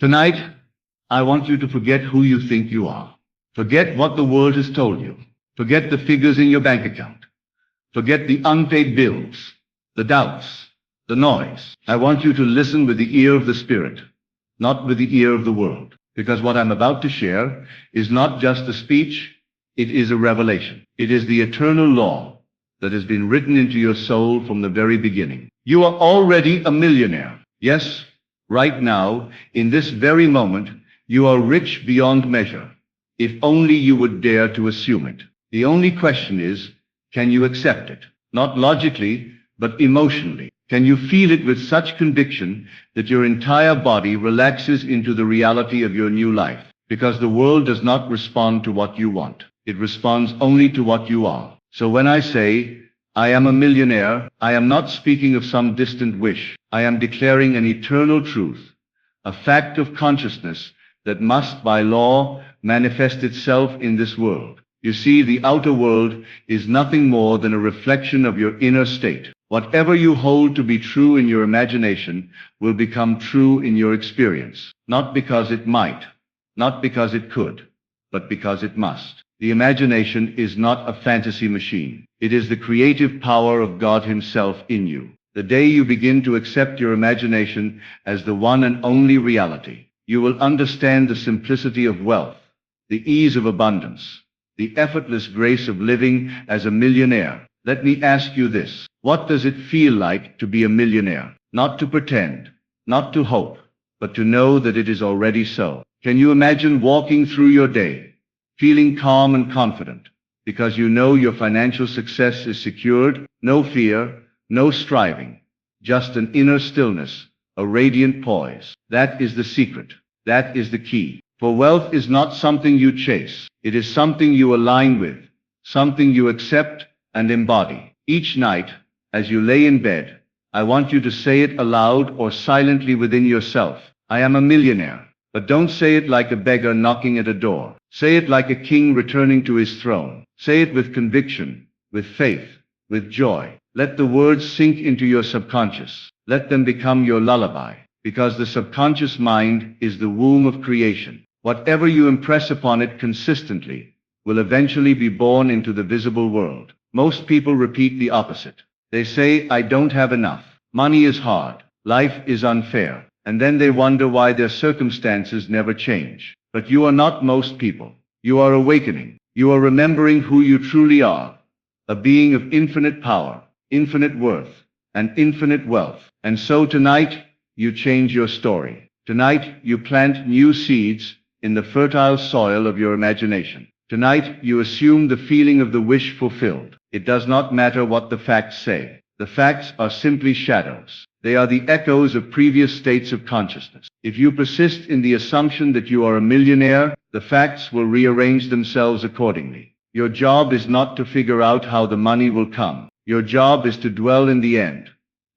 Tonight, I want you to forget who you think you are. Forget what the world has told you. Forget the figures in your bank account. Forget the unpaid bills, the doubts, the noise. I want you to listen with the ear of the Spirit, not with the ear of the world. Because what I'm about to share is not just a speech, it is a revelation. It is the eternal law that has been written into your soul from the very beginning. You are already a millionaire. Yes, right now, in this very moment, you are rich beyond measure, if only you would dare to assume it. The only question is, can you accept it? Not logically, but emotionally. Can you feel it with such conviction that your entire body relaxes into the reality of your new life? Because the world does not respond to what you want. It responds only to what you are. So when I say, I am a millionaire, I am not speaking of some distant wish. I am declaring an eternal truth, a fact of consciousness that must by law manifest itself in this world. You see, the outer world is nothing more than a reflection of your inner state. Whatever you hold to be true in your imagination will become true in your experience. Not because it might, not because it could, but because it must. The imagination is not a fantasy machine. It is the creative power of God Himself in you. The day you begin to accept your imagination as the one and only reality, you will understand the simplicity of wealth, the ease of abundance, the effortless grace of living as a millionaire. Let me ask you this. What does it feel like to be a millionaire? Not to pretend, not to hope, but to know that it is already so. Can you imagine walking through your day, feeling calm and confident, because you know your financial success is secured? No fear, no striving, just an inner stillness, a radiant poise. That is the secret. That is the key. For wealth is not something you chase. It is something you align with, something you accept and embody. Each night, as you lay in bed, I want you to say it aloud or silently within yourself. I am a millionaire. But don't say it like a beggar knocking at a door. Say it like a king returning to his throne. Say it with conviction, with faith, with joy. Let the words sink into your subconscious. Let them become your lullaby. Because the subconscious mind is the womb of creation. Whatever you impress upon it consistently will eventually be born into the visible world. Most people repeat the opposite. They say, I don't have enough. Money is hard. Life is unfair. And then they wonder why their circumstances never change. But you are not most people. You are awakening. You are remembering who you truly are. A being of infinite power, infinite worth, and infinite wealth. And so tonight, you change your story. Tonight, you plant new seeds in the fertile soil of your imagination. Tonight, you assume the feeling of the wish fulfilled. It does not matter what the facts say. The facts are simply shadows. They are the echoes of previous states of consciousness. If you persist in the assumption that you are a millionaire, the facts will rearrange themselves accordingly. Your job is not to figure out how the money will come. Your job is to dwell in the end,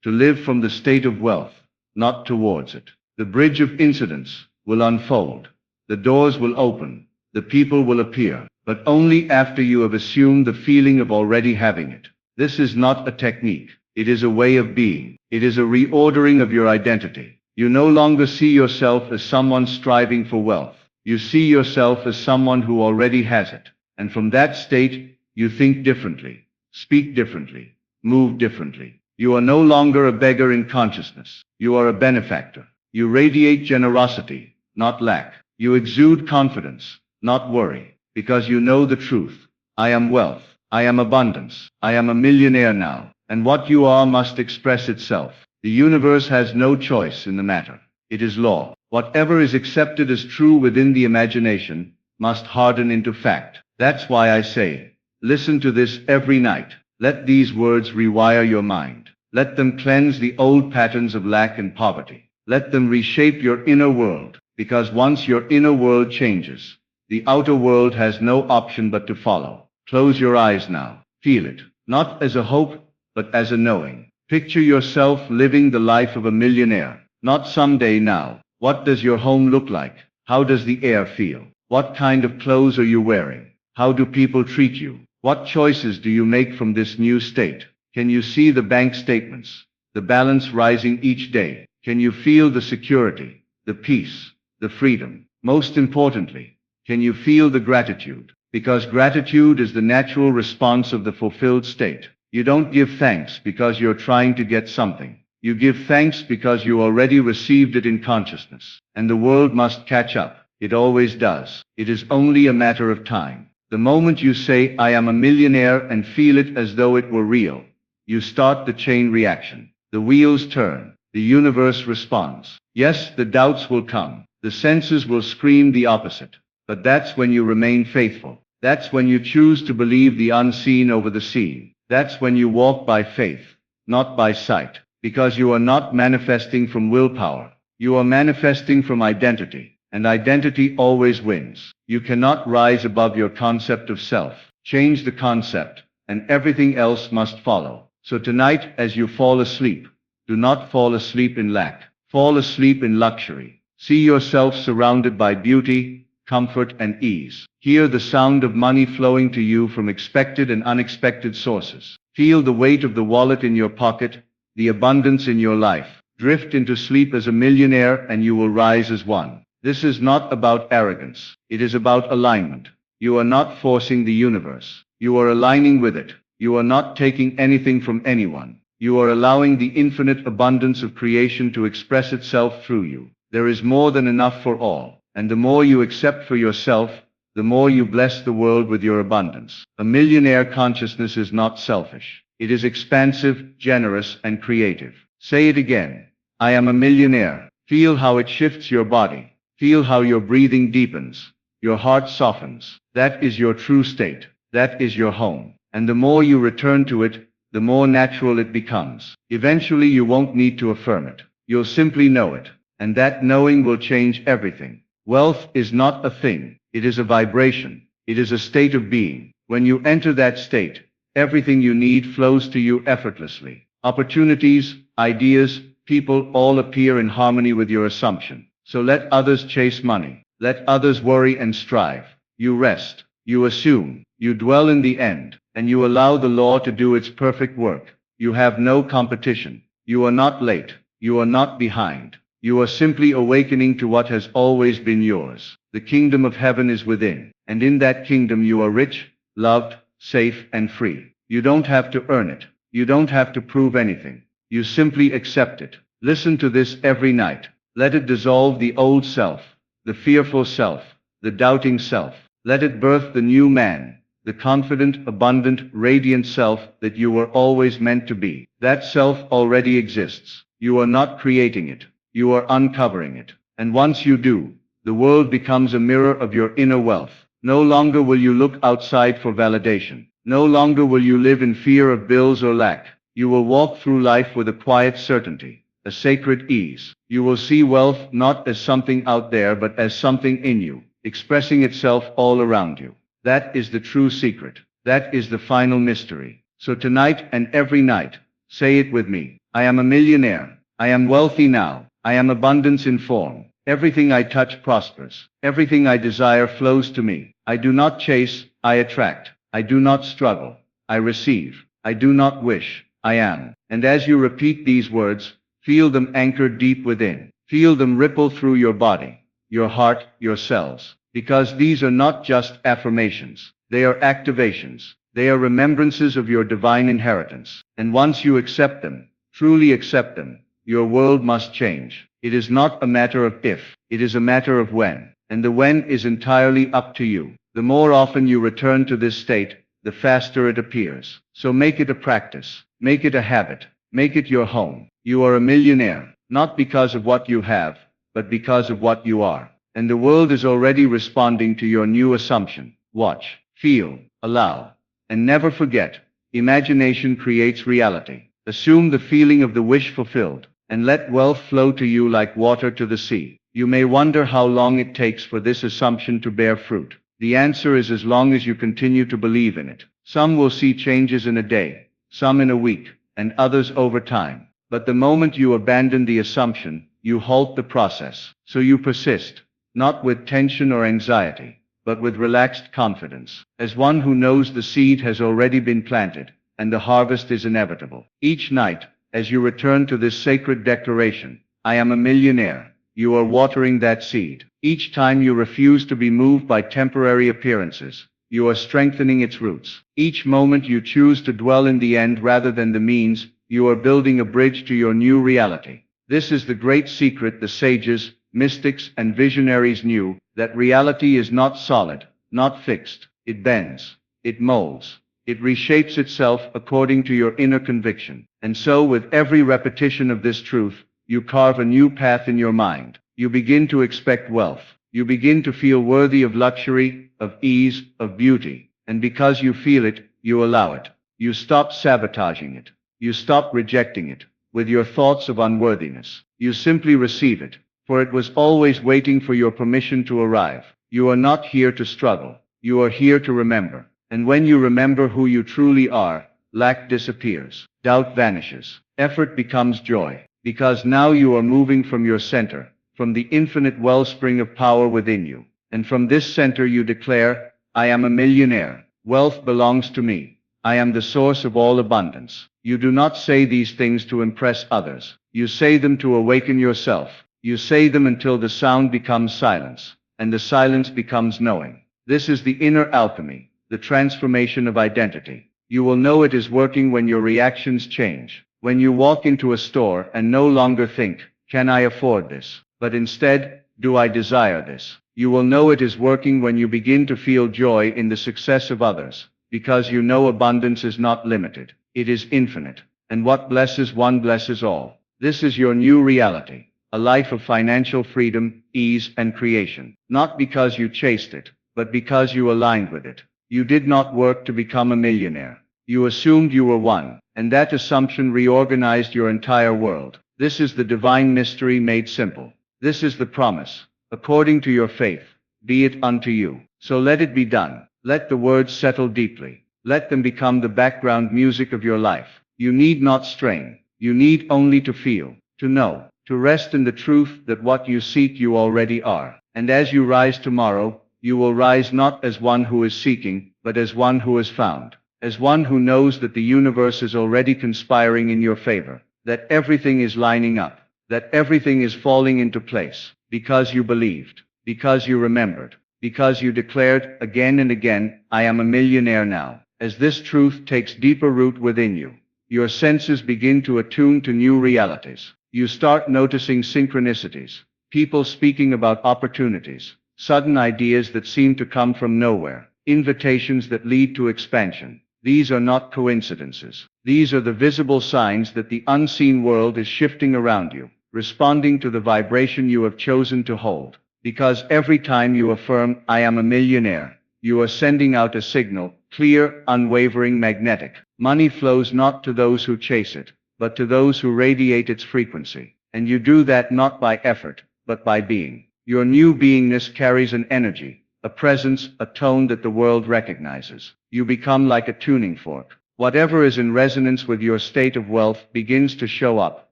to live from the state of wealth, not towards it. The bridge of incidents will unfold. The doors will open. The people will appear, but only after you have assumed the feeling of already having it. This is not a technique. It is a way of being. It is a reordering of your identity. You no longer see yourself as someone striving for wealth. You see yourself as someone who already has it. And from that state, you think differently, speak differently, move differently. You are no longer a beggar in consciousness. You are a benefactor. You radiate generosity, not lack. You exude confidence, not worry, because you know the truth. I am wealth. I am abundance. I am a millionaire now. And what you are must express itself. The universe has no choice in the matter. It is law. Whatever is accepted as true within the imagination must harden into fact. That's why I say, listen to this every night. Let these words rewire your mind. Let them cleanse the old patterns of lack and poverty. Let them reshape your inner world. Because once your inner world changes, the outer world has no option but to follow. Close your eyes now. Feel it. Not as a hope, but as a knowing. Picture yourself living the life of a millionaire. Not someday now. What does your home look like? How does the air feel? What kind of clothes are you wearing? How do people treat you? What choices do you make from this new state? Can you see the bank statements, the balance rising each day? Can you feel the security, the peace, the freedom. Most importantly, can you feel the gratitude? Because gratitude is the natural response of the fulfilled state. You don't give thanks because you're trying to get something. You give thanks because you already received it in consciousness. And the world must catch up. It always does. It is only a matter of time. The moment you say, I am a millionaire, and feel it as though it were real, you start the chain reaction. The wheels turn. The universe responds. Yes, the doubts will come. The senses will scream the opposite. But that's when you remain faithful. That's when you choose to believe the unseen over the seen. That's when you walk by faith, not by sight. Because you are not manifesting from willpower. You are manifesting from identity. And identity always wins. You cannot rise above your concept of self. Change the concept, and everything else must follow. So tonight, as you fall asleep, do not fall asleep in lack. Fall asleep in luxury. See yourself surrounded by beauty, comfort, and ease. Hear the sound of money flowing to you from expected and unexpected sources. Feel the weight of the wallet in your pocket, the abundance in your life. Drift into sleep as a millionaire, and you will rise as one. This is not about arrogance. It is about alignment. You are not forcing the universe. You are aligning with it. You are not taking anything from anyone. You are allowing the infinite abundance of creation to express itself through you. There is more than enough for all. And the more you accept for yourself, the more you bless the world with your abundance. A millionaire consciousness is not selfish. It is expansive, generous, and creative. Say it again. I am a millionaire. Feel how it shifts your body. Feel how your breathing deepens. Your heart softens. That is your true state. That is your home. And the more you return to it, the more natural it becomes. Eventually you won't need to affirm it. You'll simply know it. And that knowing will change everything. Wealth is not a thing. It is a vibration. It is a state of being. When you enter that state, everything you need flows to you effortlessly. Opportunities, ideas, people all appear in harmony with your assumption. So let others chase money. Let others worry and strive. You rest. You assume. You dwell in the end. And you allow the law to do its perfect work. You have no competition. You are not late. You are not behind. You are simply awakening to what has always been yours. The kingdom of heaven is within. And in that kingdom you are rich, loved, safe, and free. You don't have to earn it. You don't have to prove anything. You simply accept it. Listen to this every night. Let it dissolve the old self, the fearful self, the doubting self. Let it birth the new man, the confident, abundant, radiant self that you were always meant to be. That self already exists. You are not creating it. You are uncovering it. And once you do, the world becomes a mirror of your inner wealth. No longer will you look outside for validation. No longer will you live in fear of bills or lack. You will walk through life with a quiet certainty, a sacred ease. You will see wealth not as something out there but as something in you, expressing itself all around you. That is the true secret. That is the final mystery. So tonight and every night, say it with me. I am a millionaire. I am wealthy now. I am abundance in form. Everything I touch prospers. Everything I desire flows to me. I do not chase, I attract. I do not struggle. I receive. I do not wish. I am. And as you repeat these words, feel them anchored deep within. Feel them ripple through your body, your heart, your cells. Because these are not just affirmations. They are activations. They are remembrances of your divine inheritance. And once you accept them, truly accept them, your world must change. It is not a matter of if, it is a matter of when. And the when is entirely up to you. The more often you return to this state, the faster it appears. So make it a practice. Make it a habit. Make it your home. You are a millionaire, not because of what you have, but because of what you are. And the world is already responding to your new assumption. Watch, feel, allow. And never forget, imagination creates reality. Assume the feeling of the wish fulfilled, and let wealth flow to you like water to the sea. You may wonder how long it takes for this assumption to bear fruit. The answer is as long as you continue to believe in it. Some will see changes in a day, some in a week, and others over time. But the moment you abandon the assumption, you halt the process. So you persist, not with tension or anxiety, but with relaxed confidence, as one who knows the seed has already been planted, and the harvest is inevitable. Each night, as you return to this sacred declaration, I am a millionaire, you are watering that seed. Each time you refuse to be moved by temporary appearances, you are strengthening its roots. Each moment you choose to dwell in the end rather than the means, you are building a bridge to your new reality. This is the great secret the sages, mystics, and visionaries knew, that reality is not solid, not fixed. It bends, it molds, it reshapes itself according to your inner conviction. And so with every repetition of this truth, you carve a new path in your mind. You begin to expect wealth. You begin to feel worthy of luxury, of ease, of beauty. And because you feel it, you allow it. You stop sabotaging it. You stop rejecting it with your thoughts of unworthiness. You simply receive it, for it was always waiting for your permission to arrive. You are not here to struggle. You are here to remember. And when you remember who you truly are, lack disappears. Doubt vanishes. Effort becomes joy. Because now you are moving from your center, from the infinite wellspring of power within you. And from this center you declare, I am a millionaire. Wealth belongs to me. I am the source of all abundance. You do not say these things to impress others. You say them to awaken yourself. You say them until the sound becomes silence, and the silence becomes knowing. This is the inner alchemy, the transformation of identity. You will know it is working when your reactions change. When you walk into a store and no longer think, can I afford this? But instead, do I desire this? You will know it is working when you begin to feel joy in the success of others, because you know abundance is not limited. It is infinite. And what blesses one blesses all. This is your new reality, a life of financial freedom, ease, and creation. Not because you chased it, but because you aligned with it. You did not work to become a millionaire. You assumed you were one, and that assumption reorganized your entire world. This is the divine mystery made simple. This is the promise. According to your faith, be it unto you. So let it be done. Let the words settle deeply. Let them become the background music of your life. You need not strain. You need only to feel, to know, to rest in the truth that what you seek you already are. And as you rise tomorrow, you will rise not as one who is seeking, but as one who is found. As one who knows that the universe is already conspiring in your favor, that everything is lining up, that everything is falling into place, because you believed, because you remembered, because you declared again and again, I am a millionaire now. As this truth takes deeper root within you, your senses begin to attune to new realities. You start noticing synchronicities, people speaking about opportunities, sudden ideas that seem to come from nowhere, invitations that lead to expansion. These are not coincidences. These are the visible signs that the unseen world is shifting around you, responding to the vibration you have chosen to hold. Because every time you affirm, I am a millionaire, you are sending out a signal, clear, unwavering, magnetic. Money flows not to those who chase it, but to those who radiate its frequency. And you do that not by effort, but by being. Your new beingness carries an energy, a presence, a tone that the world recognizes. You become like a tuning fork. Whatever is in resonance with your state of wealth begins to show up,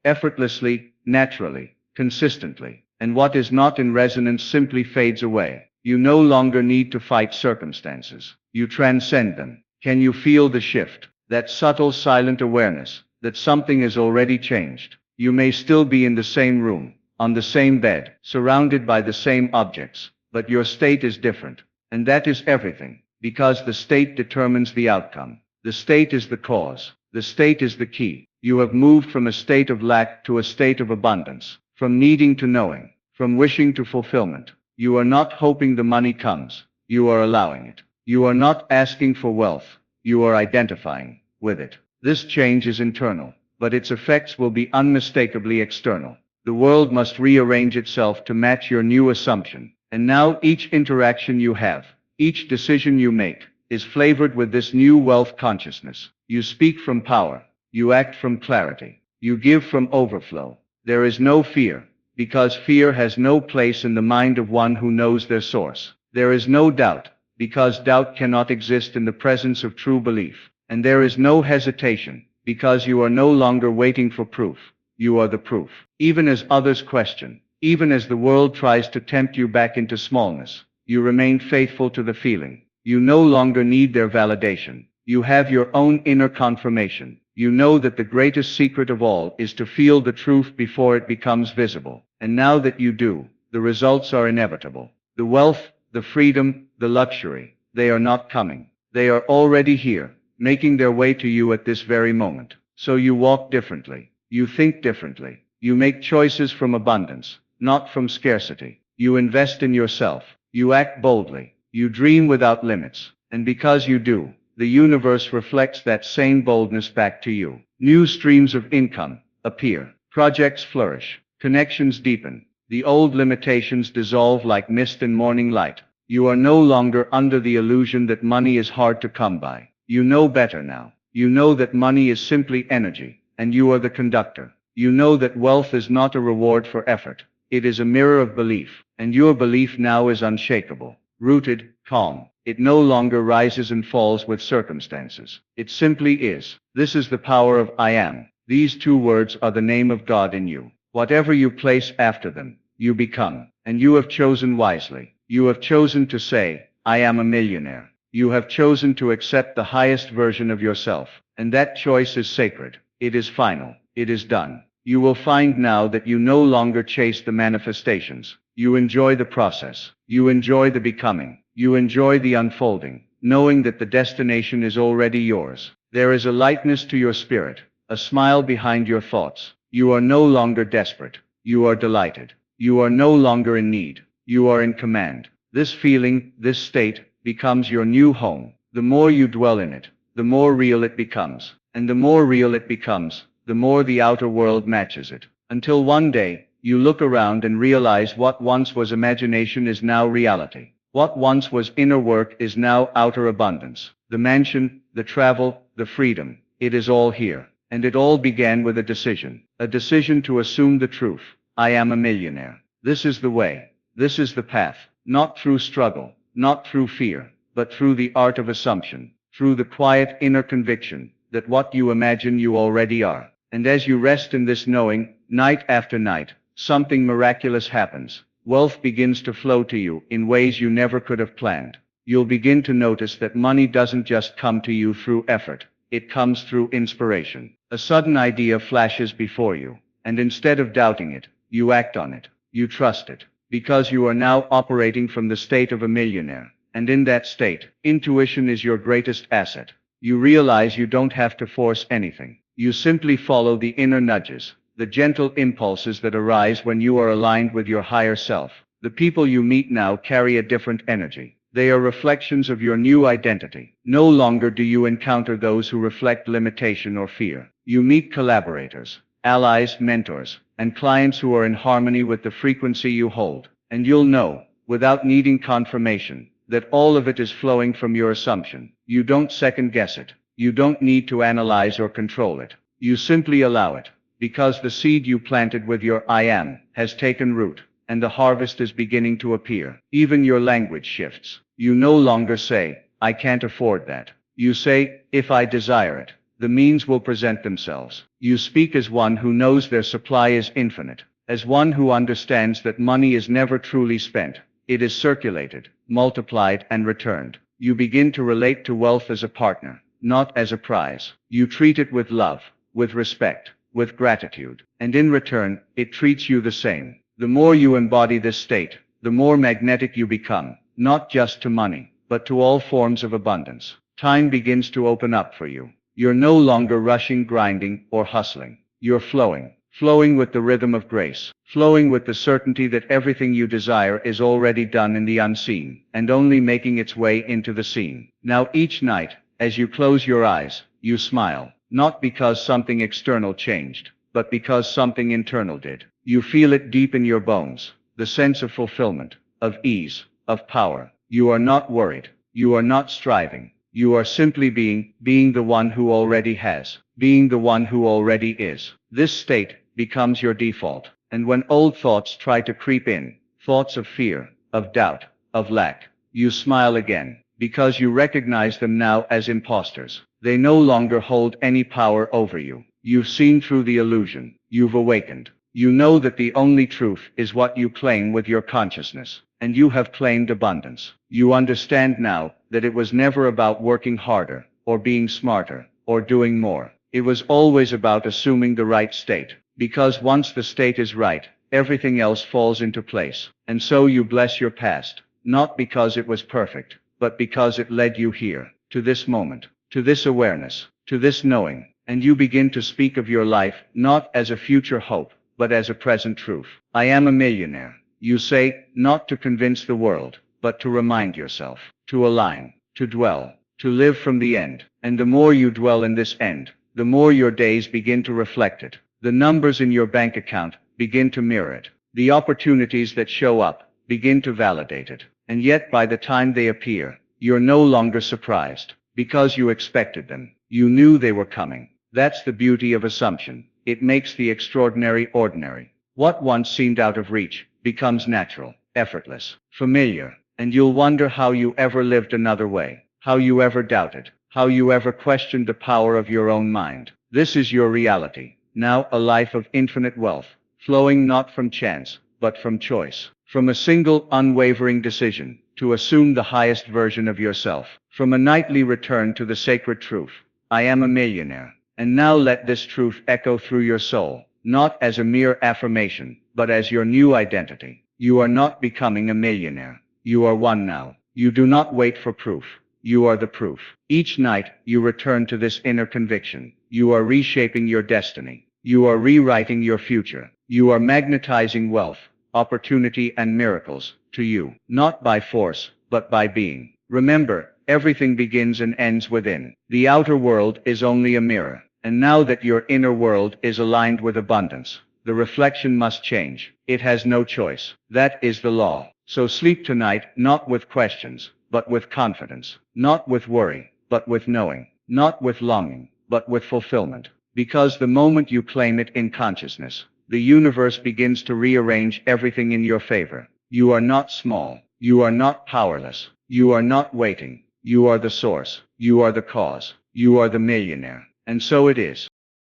effortlessly, naturally, consistently. And what is not in resonance simply fades away. You no longer need to fight circumstances. You transcend them. Can you feel the shift? That subtle, silent awareness that something has already changed. You may still be in the same room, on the same bed, surrounded by the same objects, but your state is different. And that is everything, because the state determines the outcome. The state is the cause. The state is the key. You have moved from a state of lack to a state of abundance, from needing to knowing, from wishing to fulfillment. You are not hoping the money comes. You are allowing it. You are not asking for wealth. You are identifying with it. This change is internal, but its effects will be unmistakably external. The world must rearrange itself to match your new assumption. And now each interaction you have, each decision you make, is flavored with this new wealth consciousness. You speak from power. You act from clarity. You give from overflow. There is no fear, because fear has no place in the mind of one who knows their source. There is no doubt, because doubt cannot exist in the presence of true belief. And there is no hesitation, because you are no longer waiting for proof. You are the proof. Even as others question, even as the world tries to tempt you back into smallness, you remain faithful to the feeling. You no longer need their validation. You have your own inner confirmation. You know that the greatest secret of all is to feel the truth before it becomes visible. And now that you do, the results are inevitable. The wealth, the freedom, the luxury, they are not coming. They are already here, making their way to you at this very moment. So you walk differently. You think differently. You make choices from abundance, not from scarcity. You invest in yourself. You act boldly. You dream without limits. And because you do, the universe reflects that same boldness back to you. New streams of income appear. Projects flourish. Connections deepen. The old limitations dissolve like mist in morning light. You are no longer under the illusion that money is hard to come by. You know better now. You know that money is simply energy, and you are the conductor. You know that wealth is not a reward for effort. It is a mirror of belief, and your belief now is unshakable, rooted, calm. It no longer rises and falls with circumstances. It simply is. This is the power of I am. These two words are the name of God in you. Whatever you place after them, you become. And you have chosen wisely. You have chosen to say, I am a millionaire. You have chosen to accept the highest version of yourself. And that choice is sacred. It is final. It is done. You will find now that you no longer chase the manifestations. You enjoy the process. You enjoy the becoming. You enjoy the unfolding, knowing that the destination is already yours. There is a lightness to your spirit, a smile behind your thoughts. You are no longer desperate. You are delighted. You are no longer in need. You are in command. This feeling, this state, becomes your new home. The more you dwell in it, the more real it becomes. And the more real it becomes, the more the outer world matches it. Until one day, you look around and realize what once was imagination is now reality. What once was inner work is now outer abundance. The mansion, the travel, the freedom, it is all here. And it all began with a decision to assume the truth. I am a millionaire. This is the way. This is the path. Not through struggle, not through fear, but through the art of assumption, through the quiet inner conviction that what you imagine you already are. And as you rest in this knowing, night after night, something miraculous happens. Wealth begins to flow to you in ways you never could have planned. You'll begin to notice that money doesn't just come to you through effort. It comes through inspiration. A sudden idea flashes before you, and instead of doubting it, you act on it. You trust it, because you are now operating from the state of a millionaire. And in that state, intuition is your greatest asset. You realize you don't have to force anything. You simply follow the inner nudges, the gentle impulses that arise when you are aligned with your higher self. The people you meet now carry a different energy. They are reflections of your new identity. No longer do you encounter those who reflect limitation or fear. You meet collaborators, allies, mentors, and clients who are in harmony with the frequency you hold. And you'll know, without needing confirmation, that all of it is flowing from your assumption. You don't second guess it. You don't need to analyze or control it. You simply allow it. Because the seed you planted with your I am has taken root, and the harvest is beginning to appear. Even your language shifts. You no longer say, I can't afford that. You say, if I desire it, the means will present themselves. You speak as one who knows their supply is infinite, as one who understands that money is never truly spent. It is circulated, multiplied, and returned. You begin to relate to wealth as a partner, not as a prize. You treat it with love, with respect, with gratitude, and in return, it treats you the same. The more you embody this state, the more magnetic you become, not just to money, but to all forms of abundance. Time begins to open up for you. You're no longer rushing, grinding, or hustling. You're flowing with the rhythm of grace, flowing with the certainty that everything you desire is already done in the unseen, and only making its way into the seen. Now each night, as you close your eyes, you smile, not because something external changed, but because something internal did. You feel it deep in your bones, the sense of fulfillment, of ease, of power. You are not worried. You are not striving. You are simply being the one who already has, being the one who already is. This state becomes your default. And when old thoughts try to creep in, thoughts of fear, of doubt, of lack, you smile again, because you recognize them now as imposters. They no longer hold any power over you. You've seen through the illusion. You've awakened. You know that the only truth is what you claim with your consciousness. And you have claimed abundance. You understand now that it was never about working harder, or being smarter, or doing more. It was always about assuming the right state. Because once the state is right, everything else falls into place. And so you bless your past, not because it was perfect, but because it led you here, to this moment, to this awareness, to this knowing. And you begin to speak of your life not as a future hope, but as a present truth. I am a millionaire. You say, not to convince the world, but to remind yourself, to align, to dwell, to live from the end. And the more you dwell in this end, the more your days begin to reflect it. The numbers in your bank account begin to mirror it. The opportunities that show up begin to validate it. And yet by the time they appear, you're no longer surprised, because you expected them. You knew they were coming. That's the beauty of assumption. It makes the extraordinary ordinary. What once seemed out of reach becomes natural, effortless, familiar, and you'll wonder how you ever lived another way, how you ever doubted, how you ever questioned the power of your own mind. This is your reality. Now a life of infinite wealth, flowing not from chance, but from choice, from a single unwavering decision to assume the highest version of yourself, from a nightly return to the sacred truth. I am a millionaire. And now let this truth echo through your soul, not as a mere affirmation, but as your new identity. You are not becoming a millionaire. You are one now. You do not wait for proof. You are the proof. Each night, you return to this inner conviction. You are reshaping your destiny. You are rewriting your future. You are magnetizing wealth, opportunity, and miracles to you, not by force, but by being. Remember, everything begins and ends within. The outer world is only a mirror. And now that your inner world is aligned with abundance, the reflection must change. It has no choice. That is the law. So sleep tonight, not with questions, but with confidence. Not with worry, but with knowing. Not with longing, but with fulfillment. Because the moment you claim it in consciousness, the universe begins to rearrange everything in your favor. You are not small. You are not powerless. You are not waiting. You are the source. You are the cause. You are the millionaire. And so it is.